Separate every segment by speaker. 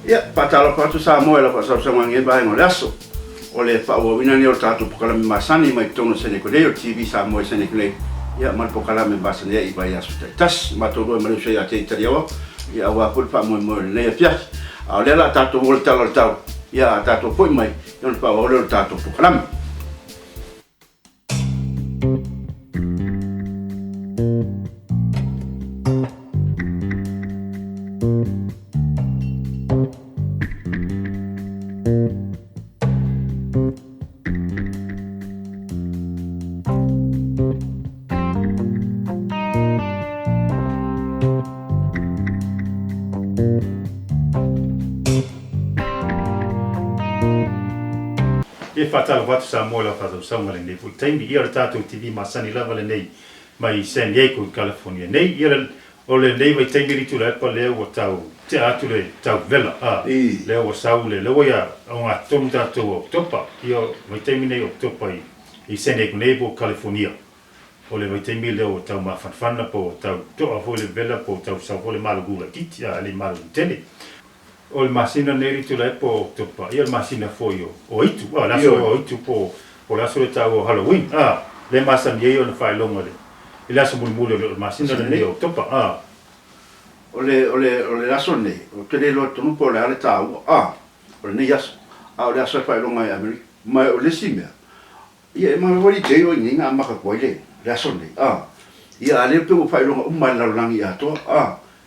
Speaker 1: Ia, patalo patu sa moe la pasau sa ngi ba ngo laso. Ole pa o wina ni o tatu pokala mi masani mai tono sene ko leo TV sa moe sene ko le. Ia mal pokala mi basani ia iba ia suta. Tas matoro malu se ia te italiawa. Ia wa pul pa moe moe le pia. A le la tatu vol talo tau. Ia tatu foi mai. Non pa o le tatu pokala.
Speaker 2: E fatala watu sa mola fatau saunga le nei fu taimi ia tātou TV masani lava le nei mai San Diego, California. Nei ia o le nei mai taimi ritu le epa leo o tau te atu le tau vela leo o sau le leo ia o ngā tonu tātou o topa ia mai taimi nei o topa i San Diego, Nebo, California. O le mai taimi leo o tau mawhanwhana po tau toa fo le vela po tau sau fo le malugula kiti a le malugu tene. O le masina neri tu la po topa ia le masina foi o itu la so o itu po la so le tau o Halloween le masana ye o le fai longa le la so mulu le masina neri o topa
Speaker 1: o le la so ne o te le lo tonu po le tau o le yas o le so fai longa ya mai o le simia ia ma wali te o ninga maka ko le la so ne ia le pe o fai longa mai la langi a to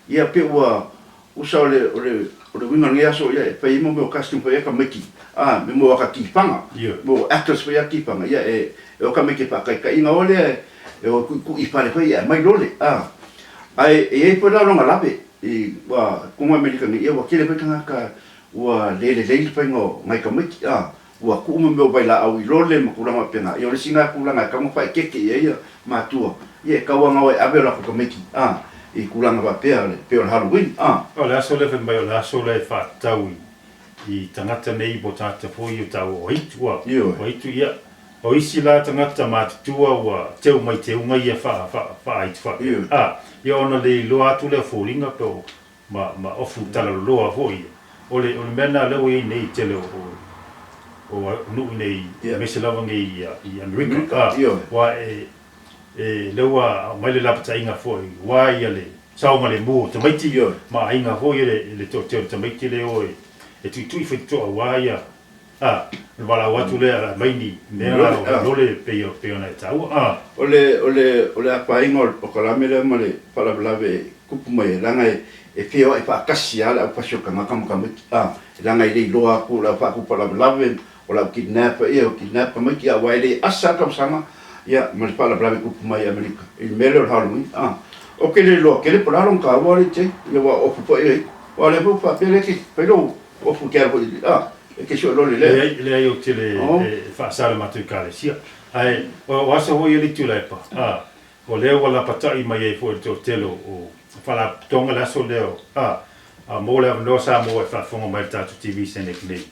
Speaker 1: ia pe o usa o le winga ngia so ia pe imo me o casting pe ka meki me mo ka kipanga mo actors pe ki panga ia o ka meki pa ka inga ole o ku I pale pe ia mai lole ai e pe la longa lape I wa ku America ni ia wa kile pe ka wa le pe ngo mai ka meki wa ku mo me baila au I lole mo ku la ma pena ia le singa ku la ka mo fa keke ia ma tu ia ka wa ngo ave la ka meki I kulanga pa pea le Halloween
Speaker 2: o le aso le mai o le aso le whātau I tangata nei po tāta fōi o tau o itu o itu ia o isi la tangata mātutua ua teu mai te unga ia wha ia ona le loa atu le fōringa po ma ofu tala loa fōi o le mena leo I nei tele o nui nei mese lava ngai I Amerika wa lewa mai le lapata inga foi wa ia le saunga le mo te maiti ma inga foi le to te maiti le o tu foi to wa ia le wala watu le mai ni ne o le pe ona tau
Speaker 1: o le apa inga o kala mele male pala blave kupu mai langa e feo e pa kasia la pa shoka makam langa I loa ku la pa ku pala blave o la kidnap mai ki a waile asa kam sama ia mal pala blave kupu mai Amerika I mele o Halloween o ke le lo ke le pala long ka wa le te le wa o pu wa le pu pa pele ki pero o fu ke ko e ke sho lo le
Speaker 2: le o te le fa sala matu kale sia ai o aso ho ye tu le pa o le wala patai mai e fo to telo o fala tonga la so leo a mo le no sa mo fa fonga mai tatu TV sene nei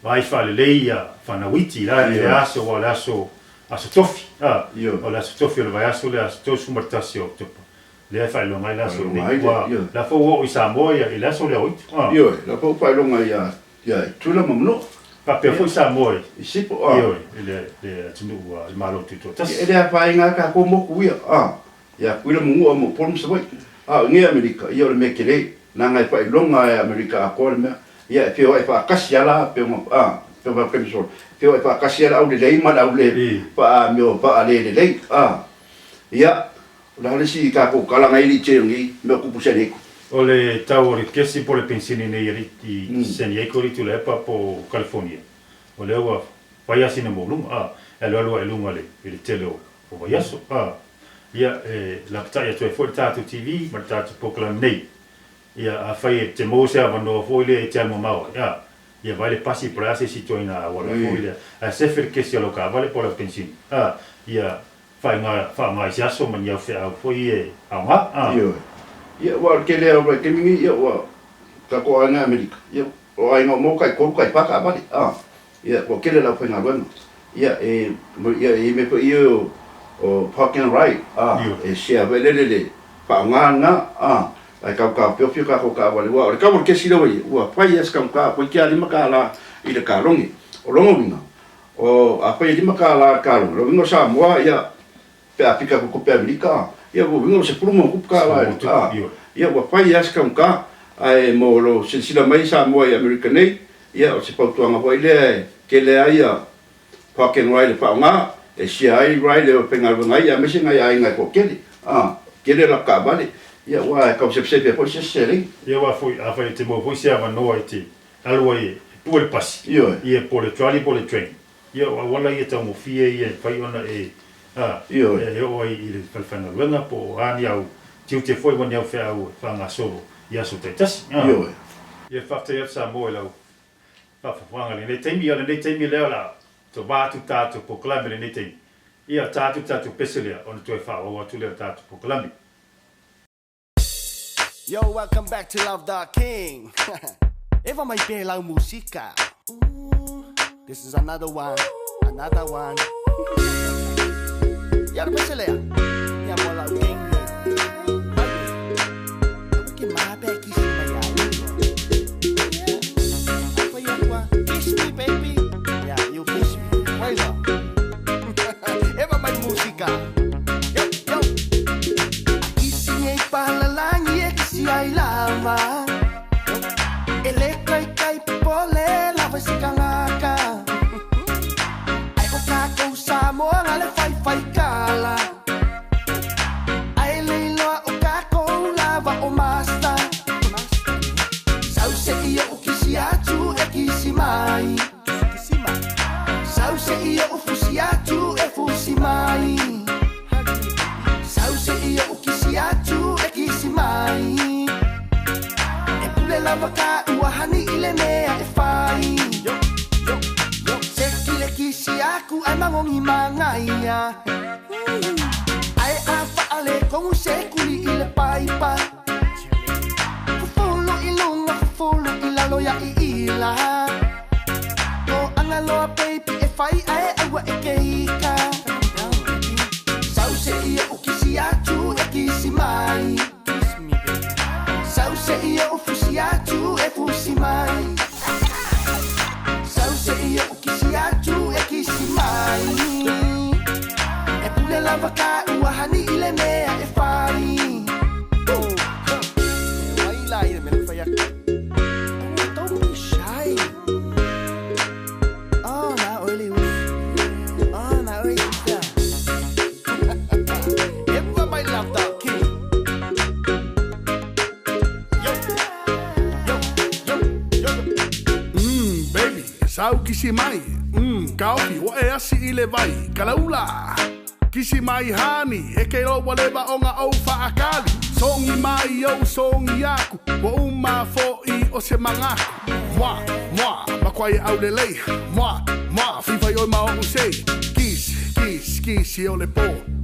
Speaker 2: vai fa le ia fa na witi la le aso wala aso aso tofi o la tofi o vai aso le aso tosu martasio topa le fa lo mai la so nei la fo o isa moia e la so le oito
Speaker 1: la fo fa lo mai ia tu la mamno
Speaker 2: pa pe fo isa moi
Speaker 1: sipo
Speaker 2: le tunu il malo tutto
Speaker 1: e le fa inga ka ko mo ku ia kuila mo mo por mo se vai ngi Amerika ia le mekele na ngai fa longa e Amerika ko le ia pe o fa kasiala pe mo pe va preso pe o fa kasiala au le ma au le pa me pa le ia la le si ka ko kala ngai li chengi me ku pusene
Speaker 2: o le tau le kesi po le pensini nei I San Diego tu le pa po California o le wa vai asina mo lunga e lo e lunga le tele o vai aso ia la ptaia tu e foi tatu TV ma tatu pokla nei ia a fai te mose a vano foi le te almo mau ia vale pasi prase si toina wala foi le a sefer que se loca vale por la pension ia fai nga jaso man ia fe au foi
Speaker 1: ia wa ke le o ke mingi ia wa ka ko ana Amerika ia o ai no mo kai ko kai pa ka vale ia ko ke le la foi nga bueno ia me po o park and ride e sia velele pa ngana ai ka pe fi ka ko ka wale wa ka mo ke silo wa pa yes ka ko ki ali makala i le ka longi o longo winga o a pa i makala ka lo winga sa mo ya pe apika ko pe amerika ya wo winga se prumo ko ka la ya wa pa yes ka ai mo lo sila mai sa mo i america nei ya o se pa tuanga ho ile ke le ai pa ke no ile pa nga e si ai right le penga ngai ya me singa ya ngai ko ke ke le la ka bale ia wa ka se po se sele
Speaker 2: ia wa foi a foi te mo foi se ava no iti aloi tu el pas ia po le trolley po le train ia wala ia ta mo fie ia fai ona ia o i le falfana lana po ani au tiu te foi mo au fe au fa nga solo ia so te tas ia fa te ia sa mo la fa fa nga le temi ia le temi le la to ba tu tatu po klame le temi ia tatu peselia on to fa o tu le tatu po klame.
Speaker 3: Yo, welcome back to Love the King. Eva may pela musika. This is another one. Ya no se lea. Ya mola king. Que más becky si me ya. Kiss me, baby. Yeah, you kiss me. Why not? Eva may musika. Yo. Kissing palalangi si ai lava ele kai pole lava si kalaka ai o ka ko sa mo ngale fai kala ai le lo o ka ko lava o masta sau se ia o kisi atu e kisi mai sau se ia o fusi atu e fusi mai sau se ia o kisi atu e kisi mai lava ka uhani ile mea e fai se kile kisi aku ai mangongi mangaia ai afa ale kong se kuli ile paipa fufulu ilunga fufulu ilalo ya ila o angalo baby e fai ai awa e keika sau se ia o kisi atu e kisi mai sau se ia o fusiatu e fusimai sau se ia o kisiatu e kisimai e pule lava ka uhani ile mea e fai wai lai me fai aqui don't be shy na oli na oli Eva my love the king.
Speaker 4: Sau kisi mai, kaupi wa e asi I le vai, kalaula. Kisi mai hani, e ke lo waleba o ngā au whaakali. Songi mai au songi aku, wa uma fo I o se mangaku. Mua, makwai au le lei. Mua, fiwhai oi mao o sei. Kisi o le po.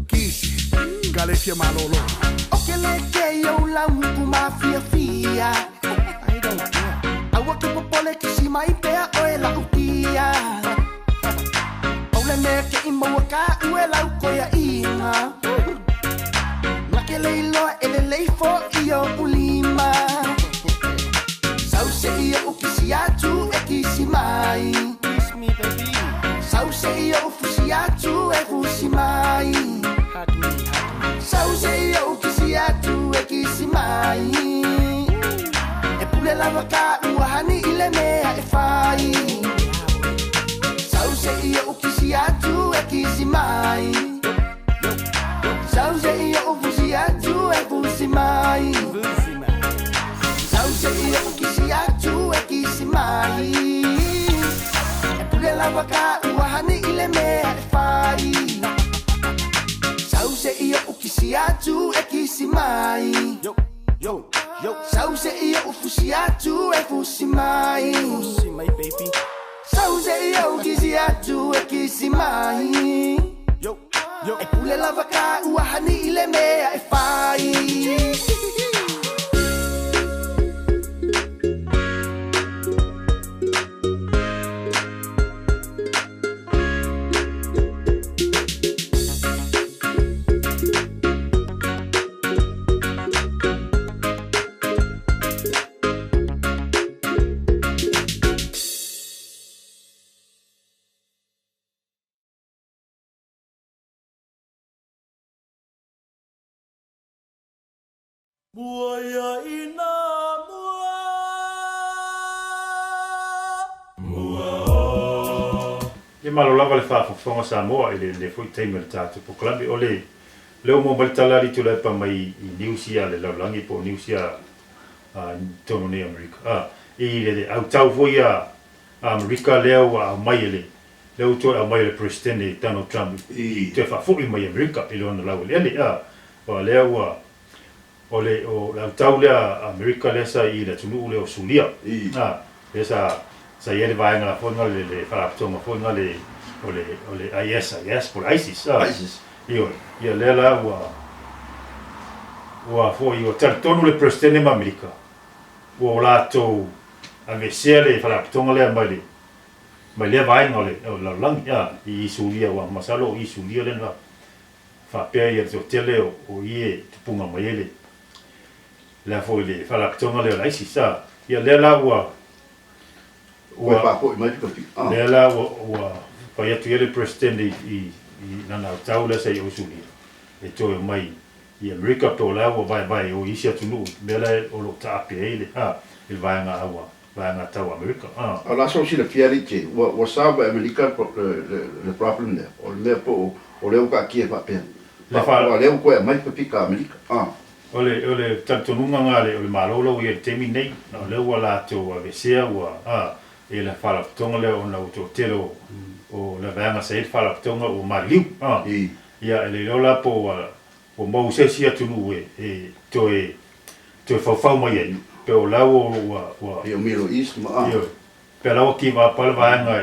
Speaker 4: Kisi, kale fia malolo.
Speaker 3: O ke le ke au lau ku mafia fia. I don't care. Awa ke popole kisi mai pea o e la utia. O le mea ke I maua ka ue lau koia inga. Na ke leiloa e le leifo I o ulima. Sau se ia o kisi atu e kisi mai. Kiss me baby. Sau se ia o fusi atu e fusi mai. Hug me. Sau se ia o kisi atu e kisi mai. Lava ka uhani ile mea e fai sau se ia o kisi atu e kisi mai sau se ia o fusi atu e fusi mai sau se ia o kisi atu e kisi mai e pule lava ka uhani ile mea e fai sau se ia o kisi atu e kisi mai sau se ia o fusi atu e fusi mai baby. Sau se ia o kisi atu e kisi mai e pule lava ka uhani ile mea e fai
Speaker 5: Buaya ina
Speaker 2: Ia malo lava le whaafafonga Samoa le fui teime le tātou po kalambi o le leo mo malitala li tu le pa mai I Niusia le laulangi po Niusia tono ne Amerika. I le au tau fui Amerika leo a mai leo to a mai le presidente Donald Trump I te whaafoki mai Amerika I leo na lau le ane wa leo o le au tau lea Amerika lea sa I le tunu leo sulia. Lea sa ia le vaenga fonga le whalapatonga fonga o le IS po le ISIS. Ia lela ua foi o tonu le presidente ma Amerika. Ua lato a vesea le whalapatonga lea mai lea vaenga o le langi I isulia ua masalo I isulia le na whapea ia te tele o ie tupunga mai ele. Lea foi le whalapatonga lea o ISIS. Ia lela ua Lela ua pai atu ele presidente I nana tau le sei o sulia. E toe mai I Amerika to la ua vai o isi atunu. Lela o lo taapi ele. Il vaenga awa. Vaenga tau Amerika.
Speaker 1: Ala so si le fiari te. Ua saba Amerika le problem there. O le mea po o leo ka kia whapea. Ua leo koe mai pika Amerika.
Speaker 2: Ole tantonunga ngale ole malolo ia temi nei. Leo wala to a vesea ua e le whalapatonga leo ona uto telo o le vaenga sa e whalapatonga o mariu. Ia e le lola po o mau sesi atunu e toe whawhau mai e. Pe o lau o
Speaker 1: e o Middle East ma.
Speaker 2: Pe lau ki wa pala vaenga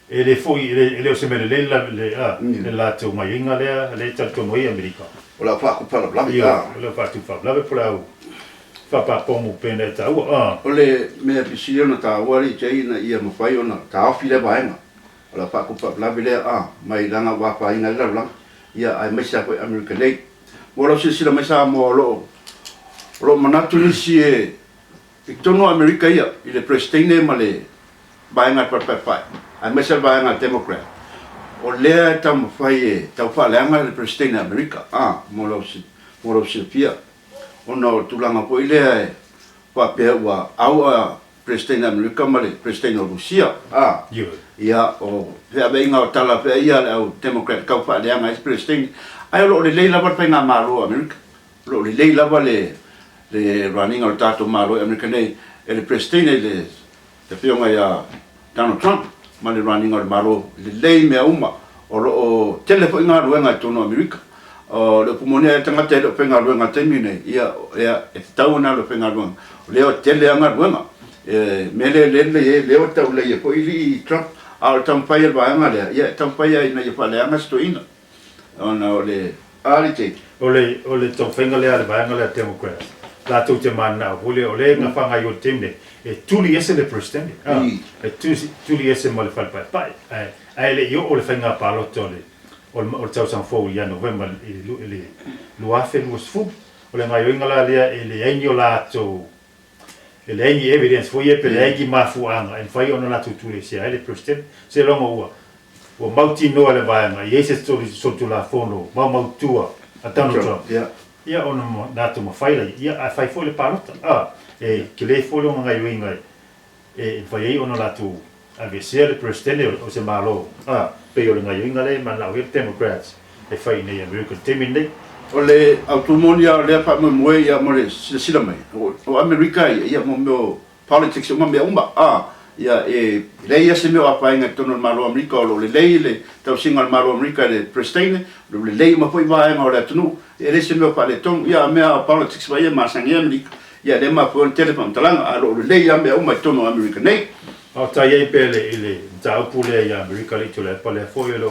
Speaker 2: ele foi ele o se mele le la to mai inga le tantono I Amerika.
Speaker 1: O la whaku pala blabi.
Speaker 2: Le whatu whablabe po lau. Whapapomu pene e taua.
Speaker 1: O le mea pisio na ta wari tei na ia mawhai o na ta awhi le vaenga. O la whaku palabi lea mai langa wapa inga lera langa. Ia ai maisa koe Amerika nei. Mora si sila maisa mo lo manatu nisi e tono Amerika ia. I le presidente ma le vaenga papai. Ai maisa vaenga Democrat. O lea ta mawhai e tau whaleanga le presidente Amerika. Mora si pia. Ono tulanga po ilea e whapea ua au presidente Amerika ma le presidente o Rusia. Ia o whea veinga o tala whea ia le au Democrat kau whaaleanga e presidente. Ai lo le leila wat whainga maro Amerika. Lo le leila wa le running o tato maro Amerika nei. E le presidente le whionga ia Donald Trump ma le running o maro le lei mea uma o telefo inga ruenga tono Amerika. Le pumone e tangata e lo whenga ruenga temine ia e tau na lo whenga ruenga leo tele anga ruenga mele leo tau le po ili Trump al tampai el vaenga le ia tampai ai na ia pale anga sto ina ona ole alite
Speaker 2: ole tau whenga le vaenga le Democrat la tu te mana ole nga whanga yo temne e tuli ese le presidente e tuli ese mo le whalpai ai le yo ole whenga paloto le o tau sang fo ia November ele luafe luas fu o le mai ingala le ele aingi o lato ele aingi evidence fo ia pe le aingi mafu anga en fai ona latu tu le sia ele president se longo o mauti no le vaenga ia se so tu la fono mau tua atano Trump ia ona latu ma fai la ia a fai fo le parota e ke le fo lo ngai winga e fai ona latu a vesea le president o se malo pe o le ngai inga le man lau Democrats e fai nei American temine
Speaker 1: o le automonia le fa mo ia mo le sila mai o America ia mo politics mo me umba ia le ia se me apa inga tono malo America o le le tau singa malo America le presidente le mo foi vai ma o tunu e se me pa le ton ia me politics vai ma sangi America ia le ma foi telefone talanga le ia me umba tono America nei
Speaker 2: o tai e pele ile tau pule ia America le tole pa le foi le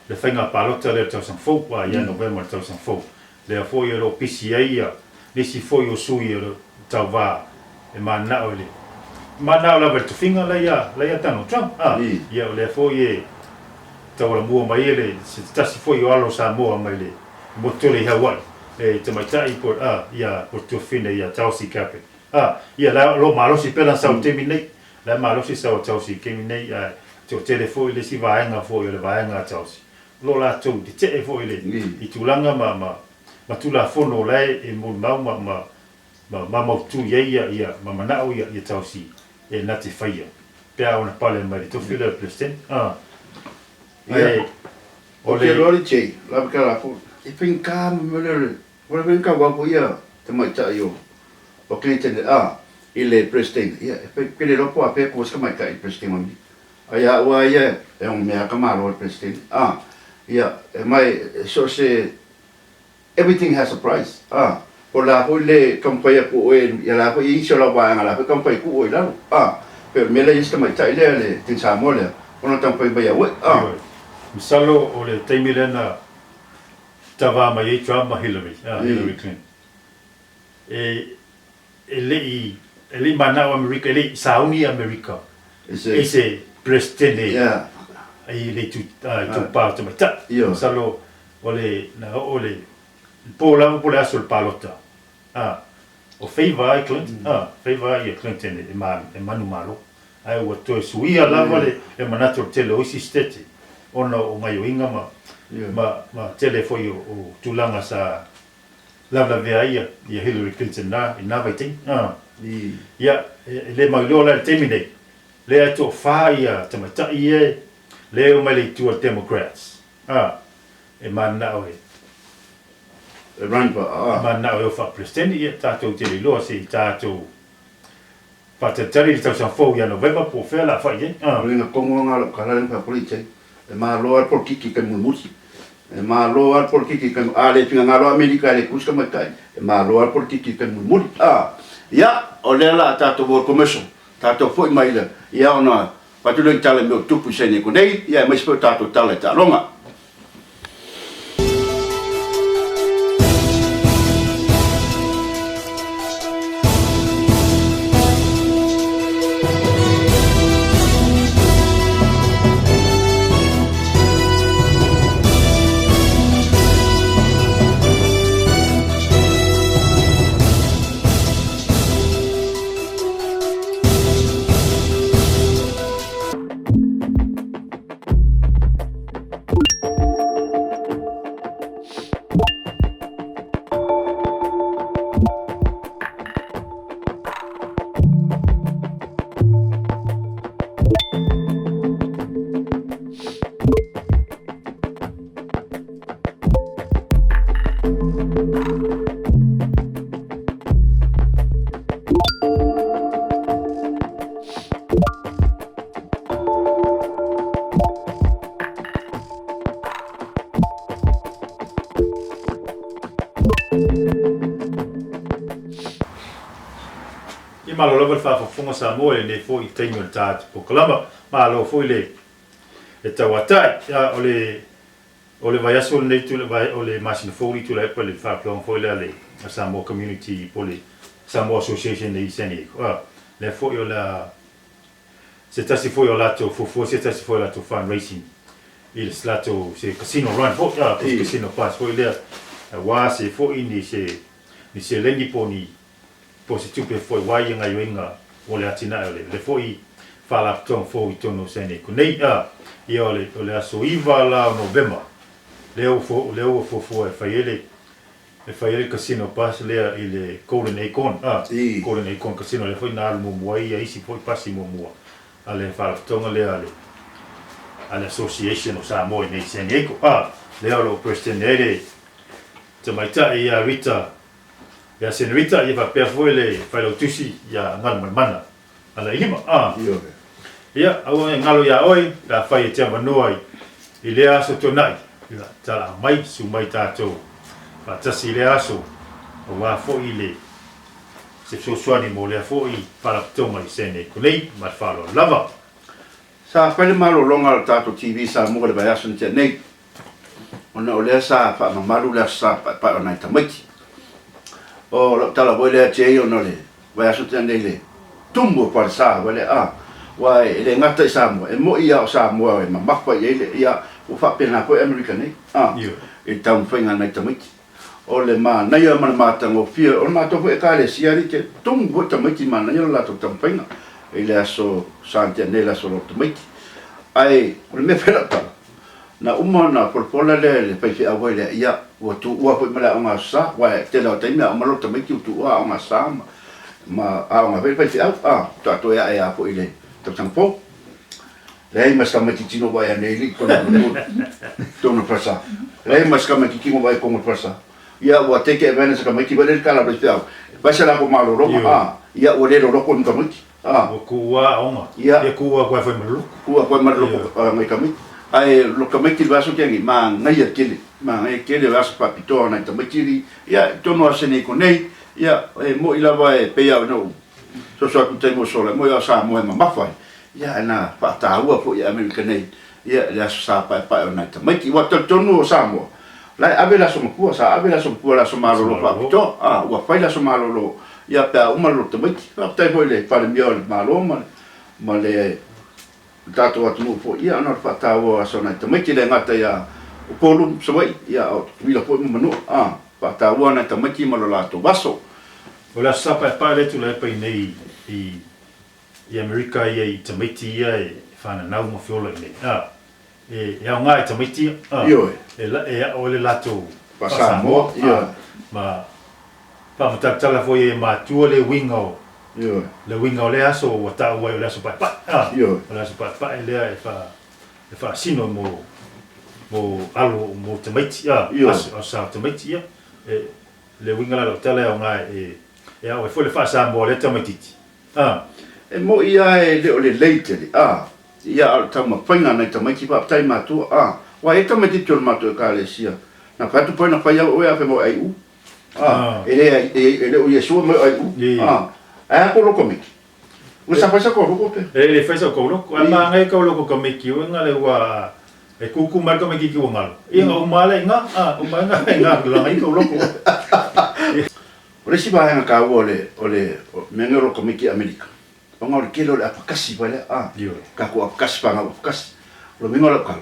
Speaker 2: whainga palota le tau sang fau wa ia November tau sang fau le foi lo PCA ia nisi foi o sui o tau va e mana o le mana o la vertu finga la ia tano Trump ia le foi e tau la mua mai ele se tasi foi o alo Samoa mai le motole Hawaii e te mai tai por ia por tu fine ia tau si kape ia la lo malo si pela sa temi nei la malo si sa tau si kemi nei te telefone le si vaenga foi le vaenga tau si lo la tu te e foi le I tulanga ma ma tu la fono lai e mo ma tu ia ma mana ia tausi e na te faia pe ona pale mai to fila president
Speaker 1: ia ole lori che la kala fo e pinka me le ole pinka wa ko ia te mai ta yo o Clinton ile president ia pe le ropo a pe ko ska mai kai president mami ia wa ia e un mea kamaro president ia mai so se everything has a price o la hole kampai ko e ia la ko i so la wa ngala pe kampai ku o la pe me le ska mai tai le tin sa mo le ona tampai ba ia we
Speaker 2: misalo o le taimilena tava mai Trump Hillary Clinton ele mana o America ele sauni America ese presidente ai le tu pa tu mata misalo ole na ole pola sul palota o favor Clinton favor Clinton e manu malo ai o to suia la vale e manato tele o sistete ona o mai o inga ma tele foi o tulanga sa la vea ia Hillary Clinton na vai ting ia le maglola termine le ato faia tamata ia le o mai le tu Democrats e mana o
Speaker 1: run pa
Speaker 2: mana o fa president ia tato tele lo se tato pata tari ta sa fo ia November po fe la fa ia
Speaker 1: ringa kongo nga kala ringa police e ma lo al por kiki kan mulmusi e ma lo al por kiki kan ale pinga ngalo America le kuska matai e ma lo al por kiki kan mulmuli ia o le la tato work commission tato foi mai le ia ona patulen tale me tupu sene ko nei ia mai spo tato tale ta longa
Speaker 2: malo lava fa fonga sa mo e ne foi tenho tat po kalama malo foi le e tawata ya ole vai aso nei tu vai ole machine foi tu le pele fa plon foi le sa mo community poli sa mo association nei seni le foi ola c'est assez foi ola to fo c'est assez foi ola to fundraising il slato c'est casino run foi casino pass foi le wa se foi ni se lengi poni po se tupe foi wai nga yoinga o le atina le foi fala ton foi tono sene ko nei ia ole aso iva la November leo fo e faiele casino pass le ile Golden Acorn Golden Acorn casino le foi na mo moai ai si foi passi mo ale fala ton le ale association o sa mo nei sene ko leo lo presidente te maita ia Rita ya senorita ia va per le fai lo tusi ya ngal mana ala ilima ia au ngalo ya oi la fai te manoi ile aso tonai ia tala mai su mai tato pa tasi ile aso o wa fo ile se so swani mo le fo I para toma I sene kulei ma falo lava
Speaker 1: sa fai malo longa tato TV sa mo le vai aso te nei ona ole sa fa malu la sa pa ona tamaki o la tala boile che o no le vai a sutende le tumbo par sa vale wa le ngata sa mo e mo ia o sa mo e mamapa ile ia o fa pena ko American e tam fenga na tamiki o le ma na ia mana mata ngo fia o ma to e kale sia ri ke tumbo tamiki mana ia la to tam fenga ile aso santia nela so tamiki ai o me fela pa na uma na polpola le pai fi awe le ia wa tu wa po mala nga sa wa te la te mia malo te mai tu wa nga sa ma a nga pai fi ta to ya po ile to sang po le mas kama ti tino wa ya ne li ko no prasa le mas kama ti kimo wa ko mo prasa ia wa te ke vena sa kama ti ba le kala ba fiao ba sa la ko malo ro ia o le ro ko no kama
Speaker 2: kuwa onga ia kuwa kwa foi malu
Speaker 1: mai kami ai lo kami ki vaso ki ma ngai akele ma ngai akele vaso papito na tamatiri ia tono asene ko nei ia mo ila vai pe ia no so ku tengo sola mo ia sa mo ma fai ia na pa ta ua po ia america nei ia la sa pa na tamati wa tono sa mo la avela so mo sa avela so po la so malo lo papito wa fai la so malo lo ia pe uma lo tamati pa tai foi le pa le mio malo ma le tato atu mo po ia na pa ta o so na tamati le ngata ia o polu so vai ia o vila po mo no pa ta o na tamati ma lo la to vaso
Speaker 2: o la sa pa le tu le pa nei i america i tamati ia fa na mo fiola nei ia nga tamati o le lato
Speaker 1: pa sa mo ia
Speaker 2: ma pa matala foi ma tu le wingo le wingo le aso wa ta wa le aso pa le aso pa le fa sino mo alo mo tamati aso sa tamati le wingo la tele o nga ia o foi le fa sa mo le tamati
Speaker 1: e mo ia le o le leite ia ta ma fainga na tamati pa tai ma tu wa e tamati tu ma tu ka le sia na ka tu pona fa ia o ia fe mo ai ele o Yesu mo ai ko lo komiki o sa fasa ko lo pe
Speaker 2: ele fasa ko lo ko ma ngai ko lo ko komiki o ngale wa e kuku mar komiki ki ngal i nga o mala nga o ma nga la ngai ko lo ko
Speaker 1: o le si ba nga ka o le mengero komiki america o nga o ke lo apakasi ba le ka ko apakasi pa nga apakasi lo mengolo ka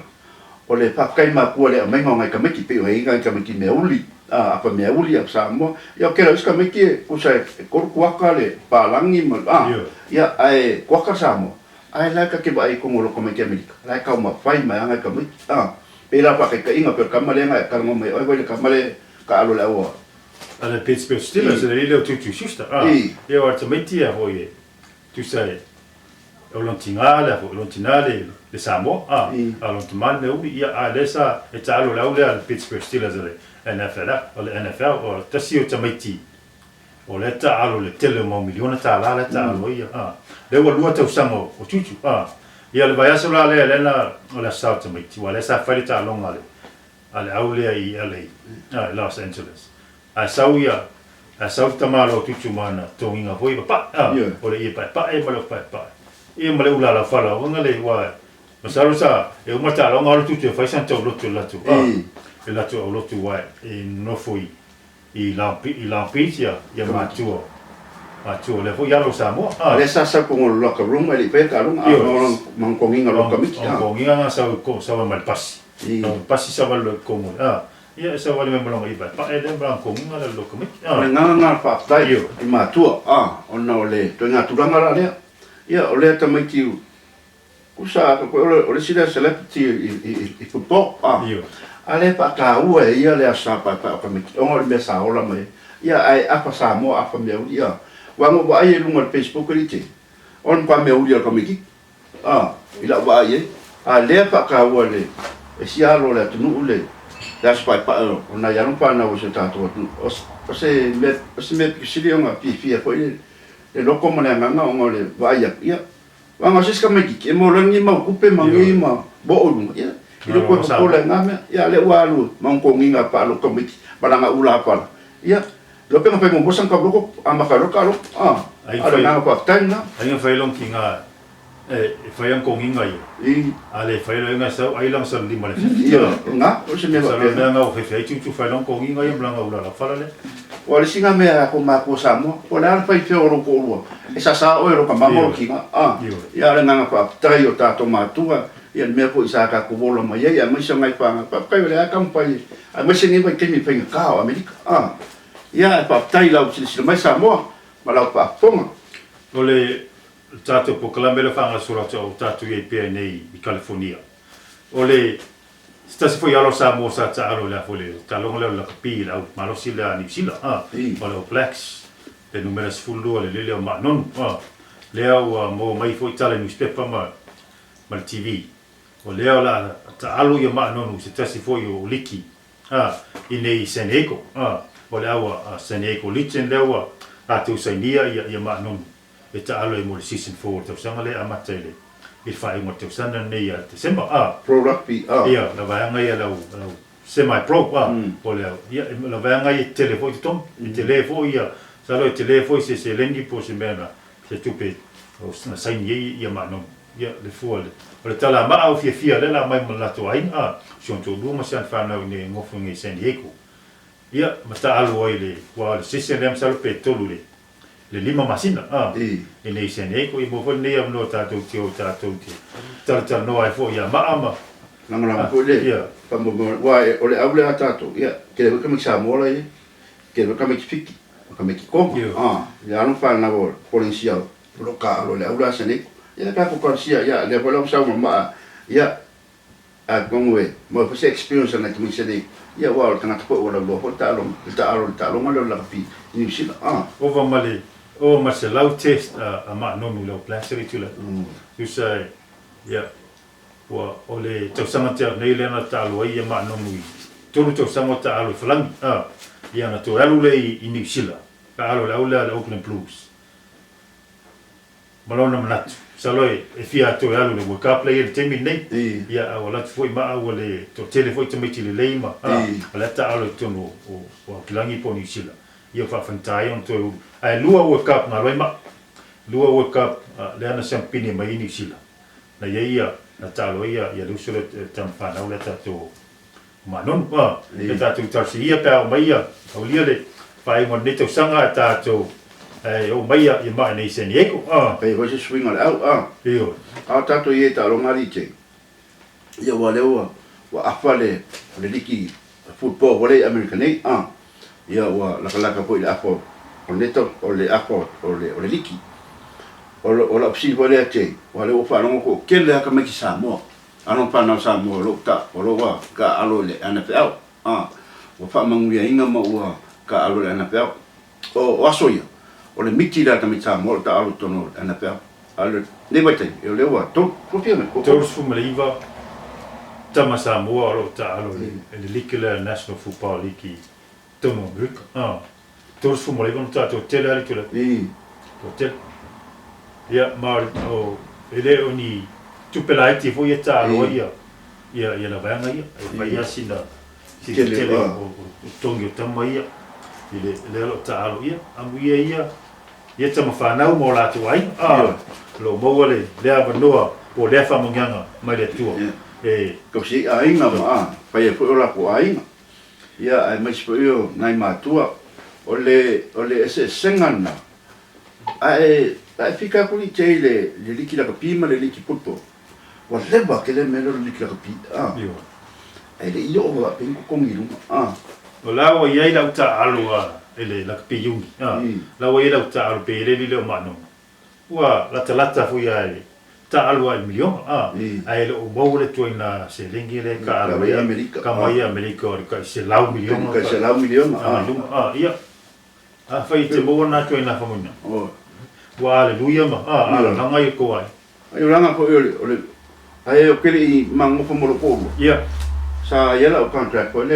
Speaker 1: o le pakai ma ko le mai nga komiki pe o nga komiki me uli apa me uli ap samo ia kera iska meki o sa kor kuaka le palangi ma ia ai kuaka samo ai la ka ke bai ko ngolo ko meki amerika la ka ma fai ma nga ka meki pela pa ka inga per kamale nga ka mo me oi le kamale ka alo la o
Speaker 2: ale Pittsburgh Steelers le ile tu justa ia wa tamati a hoye tu sai o lontinale le samo lontinale me ia alesa e talo la le Pittsburgh Steelers le NFL o le NFL o tasi o tamaiti o le ta alo le tele mo miliona ta la le ta alo ia le wa lua te usango o tutu ia le vai aso la le na o le sa tamaiti wa le sa fai ta longa le ale au le i LA Los Angeles a sauia a sau tamalo tutu mana tonginga hoi pa o le ia pa e malo pa ia male ula la fala o ngale wa masalo sa e uma ta longa o tutu fai san to lotu latu e la tu o lotu wa e no foi i la pizza ia matuo le foi alo sa mo
Speaker 1: le sa ko ngolo loka room ele pe ka longa man ko nginga loka miki
Speaker 2: ko nginga sa ko sa mal pasi pasi sa mal ko mo ia sa wale me malonga i pa e le blanco nginga le loka miki
Speaker 1: le nga pa tai i matuo ona le to nga tu ranga le ia o le ta miki usa ko o le sila celebrity i football ale pa ka ua ia le asa pa me o le sa ola mai ia ai apa sa mo apa me ia wa mo ba ai lunga Facebook rite on pa me ulia ko me ki ila ba ai ale pa ka ua le e sia lo le tunu le das pa ona ya no pa na o se tato o se me pisili nga pi ko le lo como le nga o le va ia wa nga se ska me ki mo rangi ma kupe mangi ma bo o ia ile ko ko le ngame ya le walu mangko nginga pa lo komiti balanga ula pa ya lo pe ngape mo bosan ka bloko amba ka lo ala nga pa tanga
Speaker 2: ai nga fai long kinga fai ang konginga i ale fai lo nga sa ai lang sa lima le
Speaker 1: ya nga o se me
Speaker 2: sa le nga o fai tu fai long konginga i blanga ula la fala le
Speaker 1: o le singa me ko ma ko sa mo o la fai fe o ro ko lo esa sa o ro ka ma mo kinga ya le nga pa tai o ta to matua ia me po isa ka ko vola mai ia mai sa ngai pa kai le ka mpai a mai se ni vai ke mi penga ka amerika ia pa tai la usi mai sa mo ma la pa fonga
Speaker 2: o le tato po kalambele fanga sura o tato i pe nei i California o le stasi foi alo Samoa sa ta alo la fole talong le la pi la malo sila ni sila malo blacks le numero fullo le le ma non leo mo mai foi tala newspaper ma TV o leo la ta alo ia ma non se stasi foi o liki inei Senego o le awa Senego lichen leo tu sainia ia ma non e ta alo e mo season 4 ta sanga le amata le il fa mo te sana nei a te sema
Speaker 1: pro rugby
Speaker 2: ia la vanga ia la semi pro o le ia la vanga i telefone tom i telefone ia sa lo telefone se lengi po se mena se tupe o sai ia ma non ia le fuole o le tala ma au fia le la mai la to ai so to du ma san fa na ne ngofo ngi San Diego ia ma ta alo ai le wa le se lem sa pe tolu le lima masina e nei Senego i mo nei am no ta tu ta no ai fo ia ma
Speaker 1: Nangala ko le pa mo wa o le aule atato ia ke le kama sa mola ia ke le kama fiki kama ki ko ya no fa na vol policial lo ka lo le aule Senego ia ka ko polisia ia le vola sa ma ia a gongwe mo fa experience na ki Senego ia wa tanga ko o lo ko ta lo ma lo la pi ni sila
Speaker 2: over male o ma se lau test a ma no mu lo plastic tu la you say yeah wa ole to samata nei le na ta lo ia ma no mu tolu to samata alo flang ia na to alu le i ni sila ka alo la ula le Auckland Blues malona manat saloi e fia to alu le world cup player temi nei ia wala foi ma wale to telefone te meti le leima ala ta alo to no o kilangi po ni sila ia fa fantai on to ai lua world cup na loima lua world cup le ana champine mai ni sila na ia na talo ia lu sule tam fa na le ta to ma non le ta tu tar si ia pa mai ia au lia le fai mo neto sanga ta to o mai ia ma nei Senego
Speaker 1: pe ho se swing al
Speaker 2: io
Speaker 1: ta to ia ta lo ngari che ia wa le wa afale le liki football wale American nei ia wa la po ile apo o neto o le apo o le liki o la psi vole ate wa le o fa no ko kele ka me ki Samoa ano pa na Samoa lo ta o lo wa ka alo le NFL o fa mangu ia inga ma wa ka alo le NFL o asoia o le miti la ka me Samoa ta alo tono NFL alo ne vai te e le wa to pia me ko
Speaker 2: to fu maliva tama Samoa lo ta alo le liki le National Football League tono buk to fu maliva ta to tele ali to le hotel ia mar o ele oni tupelaiti fo ia ta alo ia la vanga ia vai asina si tele o tongi tama ia ile le lo ta alo ia amu ia tama fa na mo la tu ai lo mo le ava noa o le fa monganga mai le tu
Speaker 1: ko si ainga ma pa ia fo la ko ainga ia ai mai spo io nai matua o le ese sengana ai fika ko li tele le liki la kapima le liki puto wa leba ke le melo le liki la kapi ai le io va pengo kongi lu
Speaker 2: o la o ia la ta alo ele la kapi yungi la o ia la ta alo pe le le mano wa la talata fu ia ta alo ai milion ai le o mo le toina se lengi le ka alo
Speaker 1: Amerika
Speaker 2: ka mai Amerika o ka se lau milion ia fai te mo na toina fa mona wa aleluia ma ala nanga i ko ai
Speaker 1: ai ranga ko ole ai o kele mango fo mo ko
Speaker 2: ia
Speaker 1: sa ia la contract ko le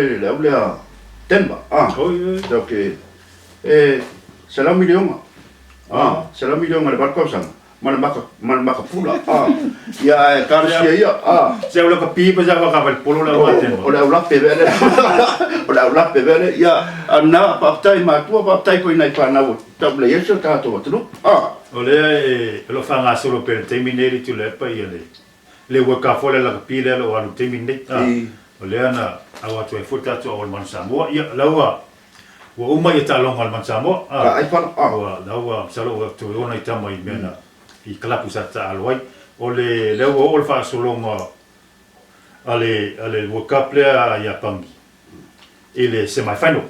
Speaker 1: temba okay salam milion salam milion le barco sang mal maka pula ia karsia ia
Speaker 2: se o ka pipa ja ka val polo la mate
Speaker 1: ola ula pevele ia ana paptai matua paptai ko inai pa na table yeso ta to tu
Speaker 2: ole lo fa nga solo per terminare tu le pa ia le wa ka fole la pile lo anu terminate ole ana awa tu e futa tu o man Samoa ia lawa wa uma ia ta longa man Samoa
Speaker 1: ai fa
Speaker 2: wa lawa salo tu ona itama i mena i klapu sa ta alwai ole le o fa solo nga ale wo kaplea ia pangi ele semifinal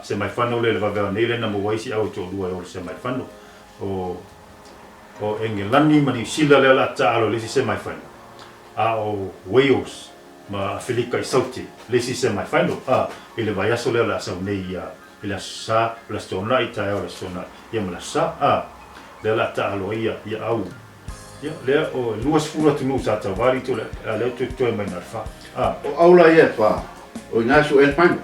Speaker 2: semifinal le va ver nele na mo waisi au to dua o semifinal o England ni mani sila le la ta alo le semifinal o Wales ma Felika I sauti lesi semi final ile vai aso le la sau nei ile sa la stona I tai o la stona ia mala sa le la ta alo ia au ia le o luas fura tu nu sa ta vari tu le tu mai na fa
Speaker 1: o aula ia fa o na su el pan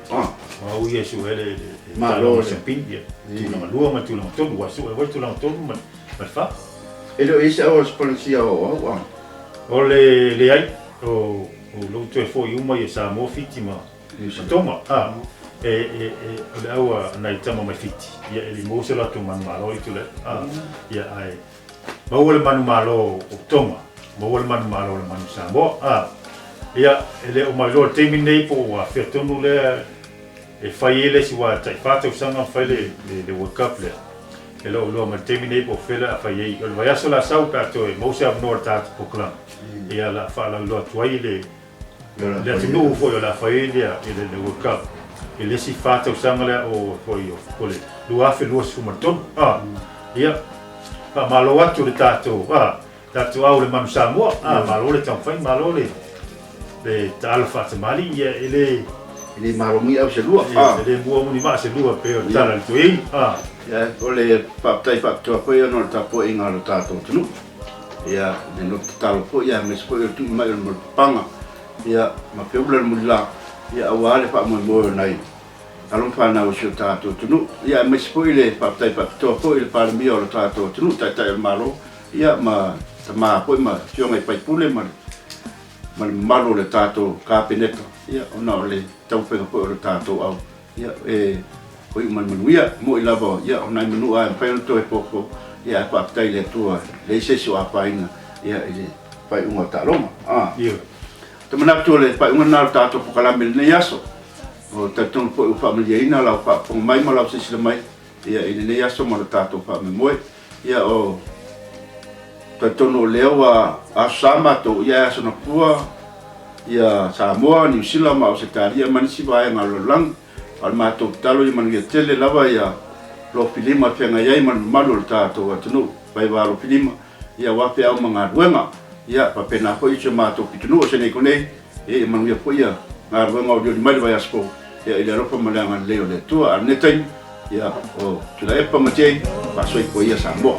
Speaker 2: au ia su ele
Speaker 1: ma lo
Speaker 2: se pindia tu na lua ma tu na to wa su wa tu na to ma fa
Speaker 1: ele isa o sponsor
Speaker 2: o le ai o lo tu fo I uma ia sa mo fitima toma le aua nai tama mai fiti ia ele mo se la tu man malo I tu le ia ai ma wole manu malo o toma ma wole manu malo le manu sa mo ia ele o mai lo te minei po wa fe tonu le e fai ele si wa tai fata usanga fai le World Cup le ele o lo ma te minei po fela a fai e o vai aso la sau ka to e mo se av nor ta po klan ia la fa la lo tuai le tunu fo la fai le World Cup ele si fata usanga le o foi o le lua fe lua su marton ia pa malo atu le tato tato au le manu sa mo malo le tau fai malo le talo fata mali ia ele
Speaker 1: maromi au se lua
Speaker 2: ele mua muni ma se lua pe o tala le tui
Speaker 1: ia o le papai to ko ia no ta po inga lo tato tunu ia le no talo po ia me se po tu mai mo panga ia ma pe ula mo la ia awale pa mo nai alon fa na o se tato tunu ia me se po ile papai to po ile pa mi o lo tato tunu tai malo ia ma ma po ma tio mai pai pule ma malo le tato kapeneta ia ona le tau pe ko le tato au ia ko I man manuia mo I lava ia ona manu a pe to e poko ia pa tai le tua le se so apa inga ia ile pai unga taloma
Speaker 2: ia
Speaker 1: te mana to le pai unga na tato po kala mel ne yaso o taton po familia ina la pa po mai mala se se mai ia ile ne yaso mo tato pa me mo ia o taton leo a sama to ia so na pua ia Samoa New Zealand ma o se taria man si vai ngalo lang al mato talo I man tele lava ia lo filima fenga ia man malo tato atunu vai va lo filima ia wa pe au manga ruenga ia pa pena ko I se mato pitunu se nei kone e man ia po ia nga ruenga o di mai vai asko ia ile ropa malanga leo le tua netai ia o tula e pa mate pa so I ko ia Samoa